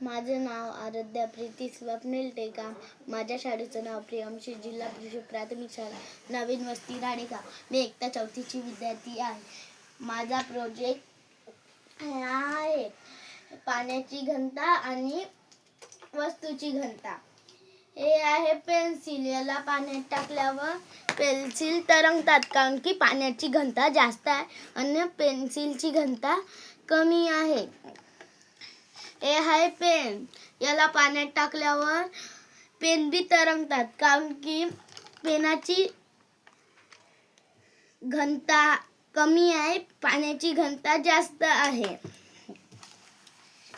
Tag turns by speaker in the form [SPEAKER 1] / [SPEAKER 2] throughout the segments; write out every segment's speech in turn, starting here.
[SPEAKER 1] माझे नाव आराध्या प्रीती स्वप्नील टेकाम. माझ्या शाळेचं नाव प्रियमशी जिल्हा परिषद प्राथमिक शाळा नवीन वस्ती राणेगाव. मी इयत्ता 4थीची विद्यार्थी आहे. माझा प्रोजेक्ट आहे पाण्याची घनता आणि वस्तूची घनता. हे आहे पेन्सिल. याला पाण्यात टाकल्यावर पेन्सिल तरंगतात, कारण की पाण्याची घनता जास्त आहे आणि पेन्सिलची घनता कमी आहे. हे आहे पेन. याला पाण्यात टाकल्यावर पेन बी तरंगतात, कारण की पेनाची घनता कमी आहे, पाण्याची घनता जास्त आहे.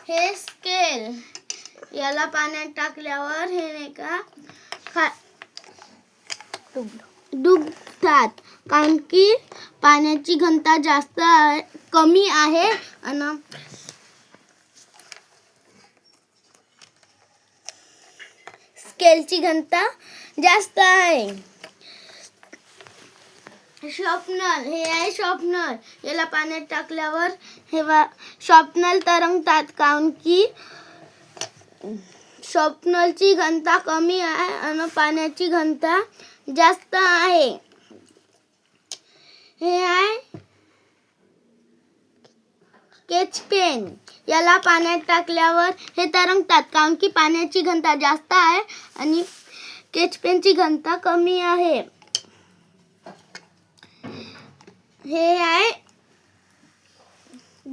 [SPEAKER 1] हे स्केल. याला पाण्यात टाकल्यावर हे नाही का डुबतात, कारण की पाण्याची घनता जास्त कमी आहे आणि स्केलची घनता जास्त आहे. शॉर्पनर. हे आहे शॉर्पनर. याला पाण्यात टाकल्यावर हे शॉर्पनर तरंगतात, कारण की शॉर्पनरची घनता कमी आहे आणि पाण्याची घनता जास्त आहे. हे आहे स्केच पेन. याला पाण्यात टाकल्यावर हे तरंगतात, कारण की पाण्याची घनता जास्त आहे आणि स्केच पेनची घनता कमी आहे. हे आहे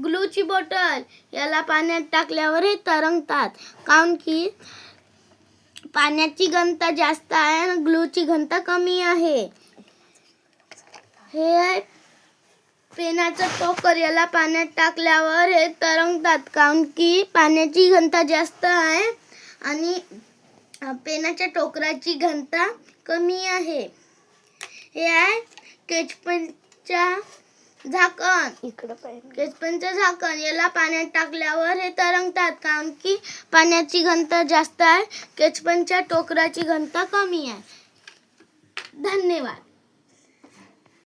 [SPEAKER 1] ग्लूची बॉटल. याला पाण्यात टाकल्यावर हे तरंगतात, कारण की पाण्याची घनता जास्त आहे आणि ग्लूची घनता कमी आहे. हे आहे पेनाचं टोकर. याला पाण्यात टाकल्यावर हे तरंगतात, कारण की पाण्याची घनता जास्त आहे आणि पेनाच्या टोकराची घनता कमी आहे. हे आहे स्केचपेनच्या झाकण. स्केचपेनचं झाकण. याला पाण्यात टाकल्यावर हे तरंगतात, कारण की पाण्याची घनता जास्त आहे, स्केचपेनच्या टोकराची घनता कमी आहे. धन्यवाद.